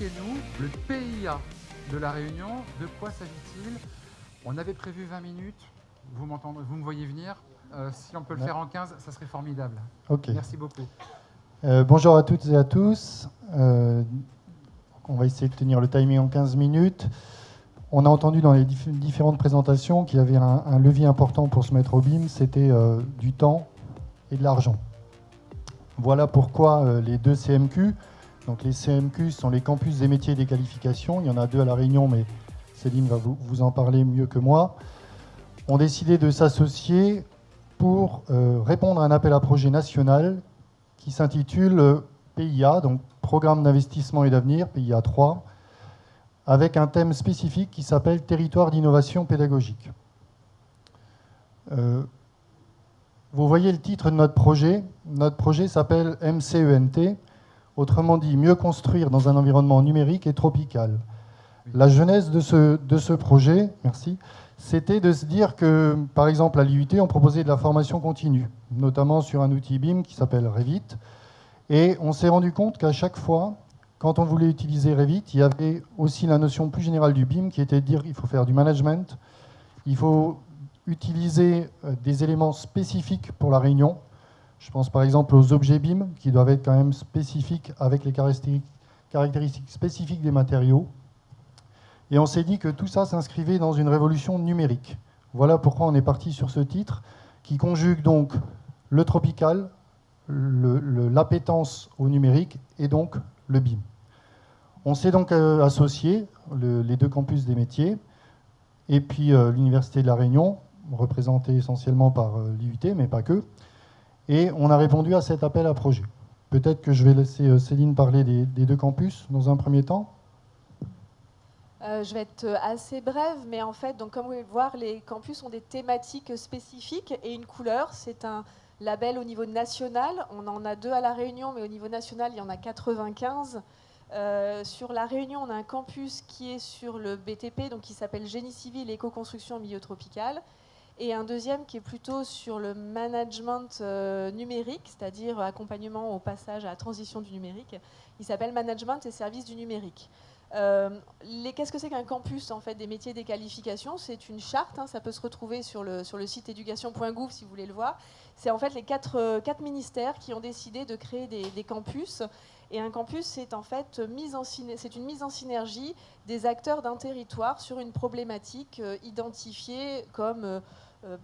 expliquez-nous le PIA de La Réunion. De quoi s'agit-il? On avait prévu 20 minutes. Vous m'entendez, vous me voyez venir. Si on peut le faire en 15, ça serait formidable. Ok. Merci beaucoup. Bonjour à toutes et à tous. On va essayer de tenir le timing en 15 minutes. On a entendu dans les différentes présentations qu'il y avait un levier important pour se mettre au BIM, c'était du temps et de l'argent. Voilà pourquoi les deux CMQ, donc les CMQ sont les campus des métiers et des qualifications, il y en a deux à La Réunion, mais Céline va vous en parler mieux que moi, ont décidé de s'associer pour répondre à un appel à projet national qui s'intitule PIA, donc Programme d'investissement et d'avenir, PIA 3, avec un thème spécifique qui s'appelle Territoire d'innovation pédagogique. Vous voyez le titre de notre projet. Notre projet s'appelle MCENT, autrement dit mieux construire dans un environnement numérique et tropical. La genèse de ce projet, merci, c'était de se dire que, par exemple, à l'IUT, on proposait de la formation continue, notamment sur un outil BIM qui s'appelle Revit. Et on s'est rendu compte qu'à chaque fois, quand on voulait utiliser Revit, il y avait aussi la notion plus générale du BIM qui était de dire qu'il faut faire du management, il faut utiliser des éléments spécifiques pour la réunion. Je pense par exemple aux objets BIM qui doivent être quand même spécifiques avec les caractéristiques spécifiques des matériaux. Et on s'est dit que tout ça s'inscrivait dans une révolution numérique. Voilà pourquoi on est parti sur ce titre qui conjugue donc le tropical, l'appétence au numérique et donc le BIM. On s'est donc associé, les deux campus des métiers, et puis l'Université de La Réunion, représentée essentiellement par l'IUT, mais pas que, et on a répondu à cet appel à projet. Peut-être que je vais laisser Céline parler des deux campus dans un premier temps. Je vais être assez brève, mais en fait, donc, comme vous pouvez le voir, les campus ont des thématiques spécifiques et une couleur. C'est un label au niveau national. On en a deux à La Réunion, mais au niveau national, il y en a 95. Sur La Réunion, on a un campus qui est sur le BTP, donc qui s'appelle Génie civil et éco-construction en milieu tropical, et un deuxième qui est plutôt sur le management numérique, c'est-à-dire accompagnement au passage à la transition du numérique. Il s'appelle Management et services du numérique. Qu'est-ce que c'est qu'un campus en fait, des métiers et des qualifications? C'est une charte, ça peut se retrouver sur le site éducation.gouv si vous voulez le voir. C'est en fait les quatre ministères qui ont décidé de créer des campus. Et un campus, c'est en fait une mise en synergie des acteurs d'un territoire sur une problématique identifiée comme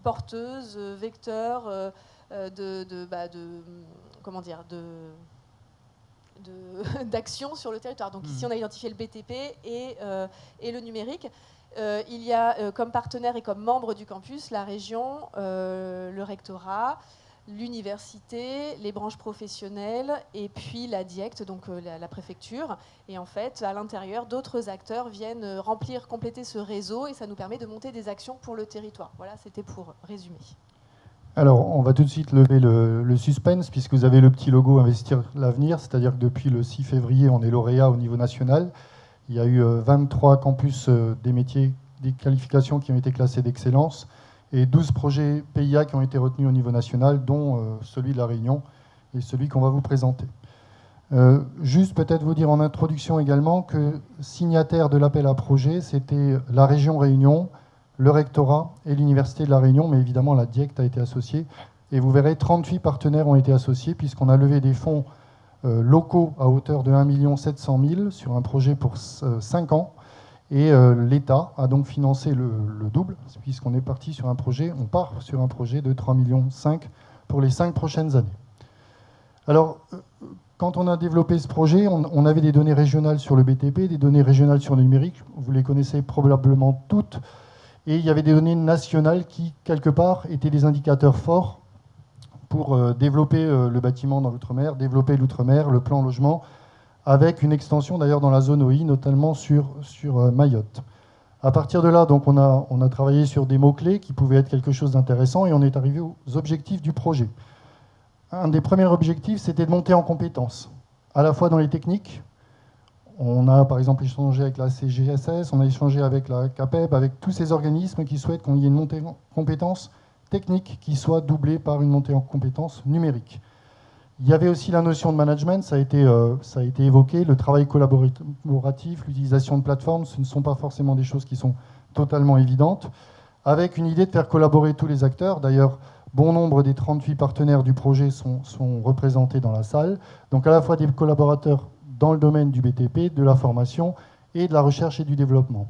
porteuse, vecteur d'action sur le territoire. Donc ici, on a identifié le BTP et le numérique. Il y a comme partenaire et comme membre du campus la région, le rectorat, l'université, les branches professionnelles et puis la DIECT, donc la préfecture. Et en fait, à l'intérieur, d'autres acteurs viennent compléter ce réseau et ça nous permet de monter des actions pour le territoire. Voilà, c'était pour résumer. Alors, on va tout de suite lever le suspense puisque vous avez le petit logo Investir l'avenir, c'est-à-dire que depuis le 6 février, on est lauréat au niveau national. Il y a eu 23 campus des métiers, des qualifications qui ont été classés d'excellence et 12 projets PIA qui ont été retenus au niveau national, dont celui de La Réunion et celui qu'on va vous présenter. Juste peut-être vous dire en introduction également que signataire de l'appel à projet, c'était la région Réunion, le rectorat et l'Université de La Réunion, mais évidemment la DIECT a été associée. Et vous verrez, 38 partenaires ont été associés puisqu'on a levé des fonds locaux à hauteur de 1 700 000 sur un projet pour 5 ans. Et l'État a donc financé le double, puisqu'on est parti sur un projet, on part sur un projet de 3,5 millions pour les 5 prochaines années. Alors, quand on a développé ce projet, on avait des données régionales sur le BTP, des données régionales sur le numérique, vous les connaissez probablement toutes, et il y avait des données nationales qui, quelque part, étaient des indicateurs forts pour développer le bâtiment dans l'outre-mer, développer l'outre-mer, le plan logement, avec une extension d'ailleurs dans la zone OI, notamment sur Mayotte. À partir de là, donc, on a travaillé sur des mots-clés qui pouvaient être quelque chose d'intéressant et on est arrivé aux objectifs du projet. Un des premiers objectifs, c'était de monter en compétences, à la fois dans les techniques. On a par exemple échangé avec la CGSS, on a échangé avec la CAPEB, avec tous ces organismes qui souhaitent qu'il y ait une montée en compétences techniques qui soit doublée par une montée en compétences numériques. Il y avait aussi la notion de management, ça a été évoqué, le travail collaboratif, l'utilisation de plateformes, ce ne sont pas forcément des choses qui sont totalement évidentes, avec une idée de faire collaborer tous les acteurs. D'ailleurs, bon nombre des 38 partenaires du projet sont représentés dans la salle, donc à la fois des collaborateurs dans le domaine du BTP, de la formation et de la recherche et du développement.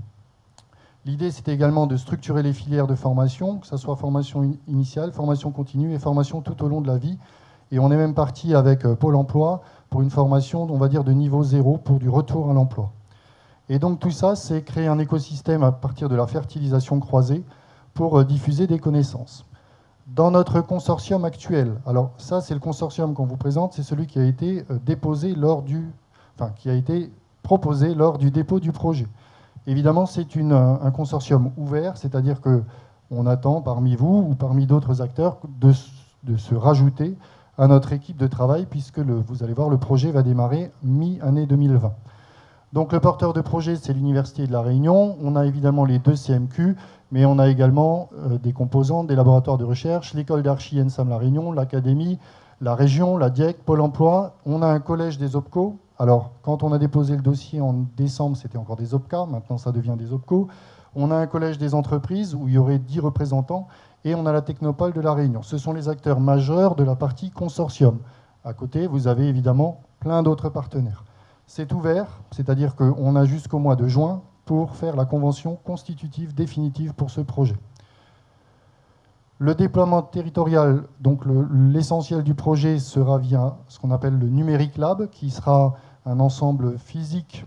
L'idée, c'était également de structurer les filières de formation, que ce soit formation initiale, formation continue et formation tout au long de la vie. Et on est même parti avec Pôle emploi pour une formation, on va dire, de niveau 0 pour du retour à l'emploi. Et donc tout ça, c'est créer un écosystème à partir de la fertilisation croisée pour diffuser des connaissances. Dans notre consortium actuel, alors ça c'est le consortium qu'on vous présente, c'est celui qui a été qui a été proposé lors du dépôt du projet. Évidemment, c'est un consortium ouvert, c'est-à-dire qu'on attend parmi vous ou parmi d'autres acteurs de se rajouter à notre équipe de travail, puisque vous allez voir, le projet va démarrer mi-année 2020. Donc le porteur de projet, c'est l'Université de La Réunion. On a évidemment les 2 CMQ, mais on a également des composants, des laboratoires de recherche, l'école d'archi ENSAM La Réunion, l'académie, la région, la DIEC, Pôle emploi. On a un collège des OPCO. Alors, quand on a déposé le dossier en décembre, c'était encore des OPCA, maintenant ça devient des OPCO. On a un collège des entreprises où il y aurait 10 représentants. Et on a la Technopole de La Réunion. Ce sont les acteurs majeurs de la partie consortium. À côté, vous avez évidemment plein d'autres partenaires. C'est ouvert, c'est-à-dire qu'on a jusqu'au mois de juin pour faire la convention constitutive définitive pour ce projet. Le déploiement territorial, donc l'essentiel du projet sera via ce qu'on appelle le Numérique Lab, qui sera un ensemble physique,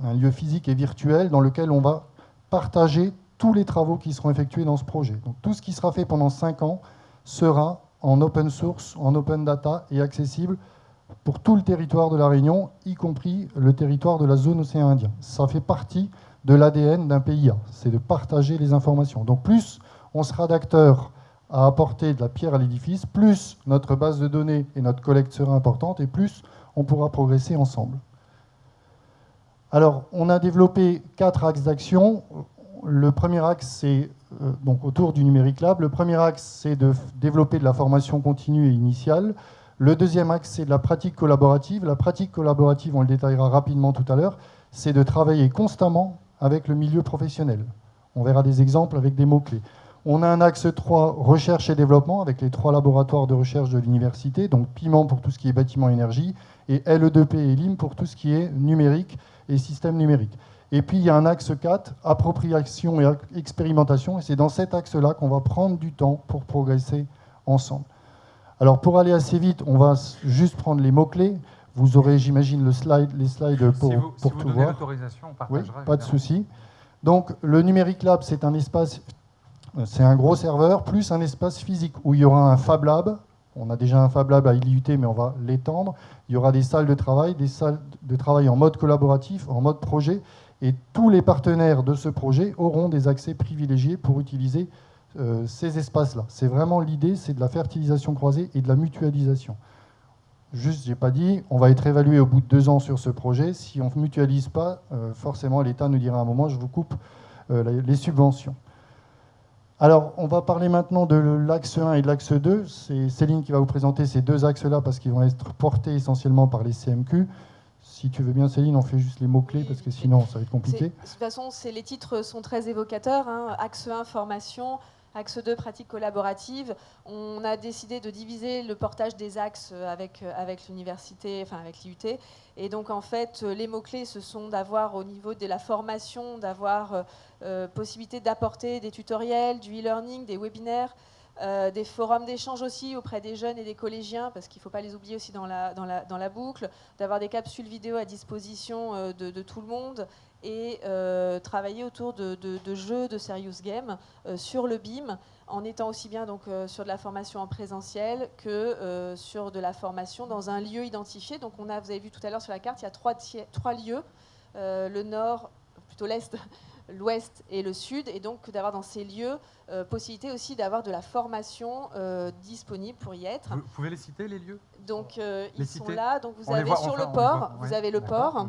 un lieu physique et virtuel dans lequel on va partager tous les travaux qui seront effectués dans ce projet. Donc, tout ce qui sera fait pendant 5 ans sera en open source, en open data et accessible pour tout le territoire de La Réunion, y compris le territoire de la zone océan Indien. Ça fait partie de l'ADN d'un PIA, c'est de partager les informations. Donc plus on sera d'acteurs à apporter de la pierre à l'édifice, plus notre base de données et notre collecte sera importante, et plus on pourra progresser ensemble. Alors, on a développé 4 axes d'action. Le premier axe, c'est donc autour du Numérique Lab. Le premier axe, c'est de développer de la formation continue et initiale. Le deuxième axe, c'est de la pratique collaborative. La pratique collaborative, on le détaillera rapidement tout à l'heure, c'est de travailler constamment avec le milieu professionnel. On verra des exemples avec des mots-clés. On a un axe 3, recherche et développement, avec les 3 laboratoires de recherche de l'université, donc Piment pour tout ce qui est bâtiment énergie, et LE2P et LIM pour tout ce qui est numérique et système numérique. Et puis il y a un axe 4, appropriation et expérimentation, et c'est dans cet axe-là qu'on va prendre du temps pour progresser ensemble. Alors pour aller assez vite, on va juste prendre les mots-clés. Vous aurez, j'imagine, les slides pour tout voir. Si vous donnez l'autorisation, on partagera. Oui, pas de souci. Donc le Numérique Lab, c'est un espace, c'est un gros serveur, plus un espace physique où il y aura un Fab Lab. On a déjà un Fab Lab à l'IUT, mais on va l'étendre. Il y aura des salles de travail en mode collaboratif, en mode projet. Et tous les partenaires de ce projet auront des accès privilégiés pour utiliser ces espaces-là. C'est vraiment l'idée, c'est de la fertilisation croisée et de la mutualisation. Juste, je n'ai pas dit, on va être évalué au bout de 2 ans sur ce projet. Si on ne mutualise pas, forcément l'État nous dira à un moment, je vous coupe les subventions. Alors, on va parler maintenant de l'axe 1 et de l'axe 2. C'est Céline qui va vous présenter ces 2 axes-là parce qu'ils vont être portés essentiellement par les CMQ. Si tu veux bien, Céline, on fait juste les mots-clés parce que sinon, ça va être compliqué. De toute façon, les titres sont très évocateurs. Hein. Axe 1, formation. Axe 2, pratique collaborative. On a décidé de diviser le portage des axes avec l'université, enfin avec l'IUT. Et donc, en fait, les mots-clés, ce sont d'avoir, au niveau de la formation, d'avoir possibilité d'apporter des tutoriels, du e-learning, des webinaires, des forums d'échange aussi auprès des jeunes et des collégiens, parce qu'il ne faut pas les oublier aussi dans la boucle, d'avoir des capsules vidéo à disposition de tout le monde, et travailler autour de jeux de serious game sur le BIM, en étant aussi bien donc, sur de la formation en présentiel que sur de la formation dans un lieu identifié. Donc vous avez vu tout à l'heure sur la carte, il y a 3 lieux, le nord, plutôt l'est, l'ouest et le sud, et donc d'avoir dans ces lieux possibilité aussi d'avoir de la formation disponible pour y être. Vous pouvez les citer, les lieux? Donc ils sont citer. là, donc vous avez sur le port, vous avez le port.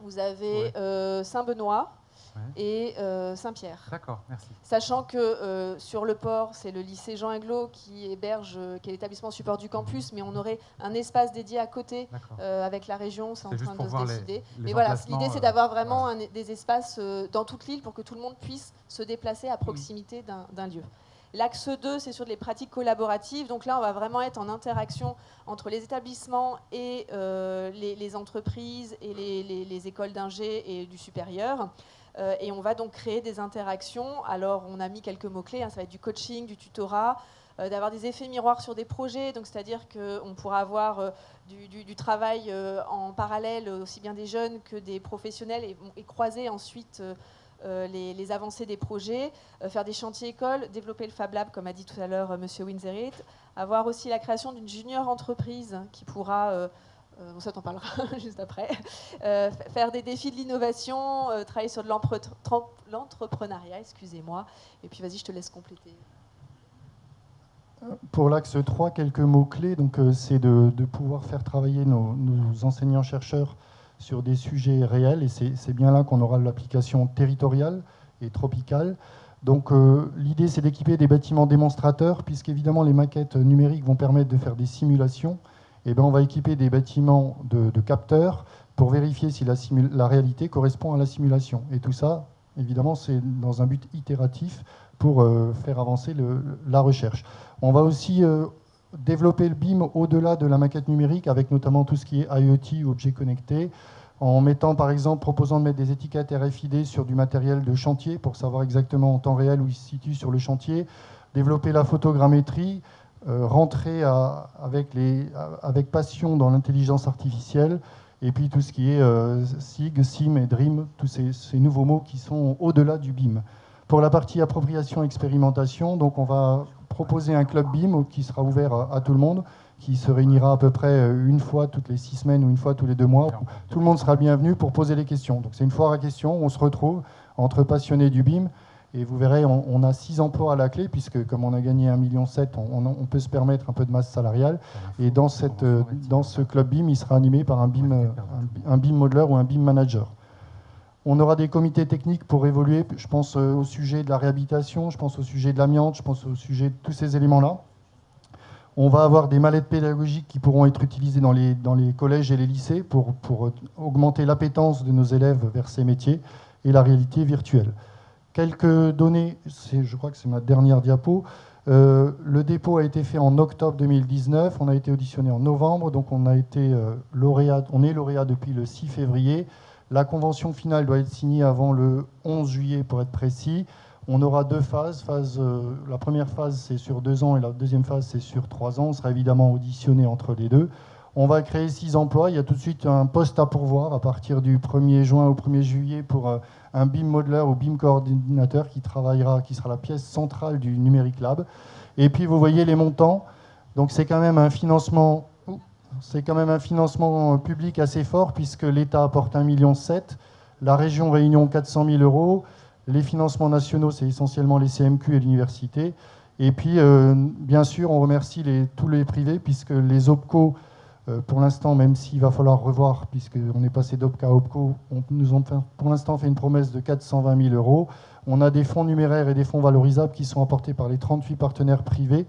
Vous avez Saint-Benoît, et Saint-Pierre. D'accord, merci. Sachant que sur le port, c'est le lycée Jean Inglo qui héberge, qui est l'établissement support du campus, mais on aurait un espace dédié à côté avec la région, c'est en train de se décider. Mais voilà, l'idée c'est d'avoir vraiment des espaces dans toute l'île pour que tout le monde puisse se déplacer à proximité d'un lieu. L'axe 2, c'est sur les pratiques collaboratives. Donc là, on va vraiment être en interaction entre les établissements et les entreprises et les écoles d'ingé et du supérieur. Et on va donc créer des interactions. Alors, on a mis quelques mots-clés. Ça va être du coaching, du tutorat, d'avoir des effets miroirs sur des projets. Donc, c'est-à-dire qu'on pourra avoir du travail en parallèle, aussi bien des jeunes que des professionnels, et croiser ensuite les avancées des projets, faire des chantiers écoles, développer le Fab Lab, comme a dit tout à l'heure M. Winzerit, avoir aussi la création d'une junior entreprise qui pourra, ça t'en parlera juste après, faire des défis de l'innovation, travailler sur de l'entrepreneuriat, excusez-moi, et puis vas-y, je te laisse compléter. Pour l'axe 3, quelques mots-clés, donc c'est de pouvoir faire travailler nos enseignants-chercheurs sur des sujets réels, et c'est bien là qu'on aura l'application territoriale et tropicale. Donc l'idée, c'est d'équiper des bâtiments démonstrateurs, puisqu'évidemment les maquettes numériques vont permettre de faire des simulations. Et ben, on va équiper des bâtiments de capteurs pour vérifier si la réalité correspond à la simulation. Et tout ça, évidemment, c'est dans un but itératif pour faire avancer la recherche. On va aussi développer le BIM au-delà de la maquette numérique, avec notamment tout ce qui est IoT, objets connectés, en mettant, par exemple, proposant de mettre des étiquettes RFID sur du matériel de chantier pour savoir exactement en temps réel où il se situe sur le chantier, développer la photogrammétrie, rentrer avec passion dans l'intelligence artificielle, et puis tout ce qui est SIG, SIM et DREAM, tous ces nouveaux mots qui sont au-delà du BIM. Pour la partie appropriation expérimentation, donc on va proposer un club BIM qui sera ouvert à tout le monde, qui se réunira à peu près une fois toutes les 6 semaines ou une fois tous les 2 mois. Tout le monde sera bienvenu pour poser les questions. Donc c'est une foire à questions, on se retrouve entre passionnés du BIM, et vous verrez, on a 6 emplois à la clé, puisque comme on a gagné 1,7 million, on peut se permettre un peu de masse salariale. Et dans ce club BIM, il sera animé par un BIM modeler ou un BIM manager. On aura des comités techniques pour évoluer, je pense au sujet de la réhabilitation, je pense au sujet de l'amiante, je pense au sujet de tous ces éléments-là. On va avoir des mallettes pédagogiques qui pourront être utilisées dans les collèges et les lycées pour augmenter l'appétence de nos élèves vers ces métiers et la réalité virtuelle. Quelques données, je crois que c'est ma dernière diapo. Le dépôt a été fait en octobre 2019, on a été auditionné en novembre, donc on est lauréat depuis le 6 février. La convention finale doit être signée avant le 11 juillet pour être précis. On aura 2 phases. La première phase, c'est sur 2 ans, et la deuxième phase, c'est sur 3 ans. On sera évidemment auditionné entre les deux. On va créer 6 emplois. Il y a tout de suite un poste à pourvoir à partir du 1er juin au 1er juillet pour un BIM modeler ou BIM coordinateur qui sera la pièce centrale du Numérique Lab. Et puis, vous voyez les montants. Donc, c'est quand même un financement public assez fort, puisque l'État apporte 1,7 million, la région Réunion 400 000 €, les financements nationaux, c'est essentiellement les CMQ et l'université. Et puis, bien sûr, on remercie tous les privés, puisque les OPCO, pour l'instant, même s'il va falloir revoir, puisqu'on est passé d'OPCA à OPCO, nous ont pour l'instant fait une promesse de 420 000 €. On a des fonds numéraires et des fonds valorisables qui sont apportés par les 38 partenaires privés,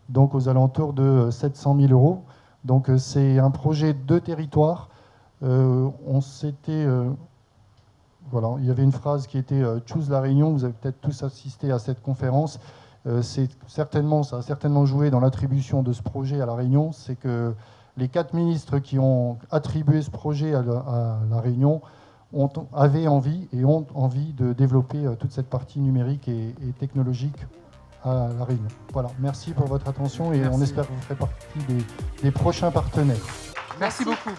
donc aux alentours de 700 000 €. Donc c'est un projet de territoire. Voilà, il y avait une phrase qui était « Choose la Réunion ». Vous avez peut-être tous assisté à cette conférence. Ça a certainement joué dans l'attribution de ce projet à la Réunion. C'est que les 4 ministres qui ont attribué ce projet à la Réunion avaient envie et ont envie de développer toute cette partie numérique et technologique à La Réunion. Voilà, merci pour votre attention, et on espère que vous ferez partie des prochains partenaires. Merci beaucoup.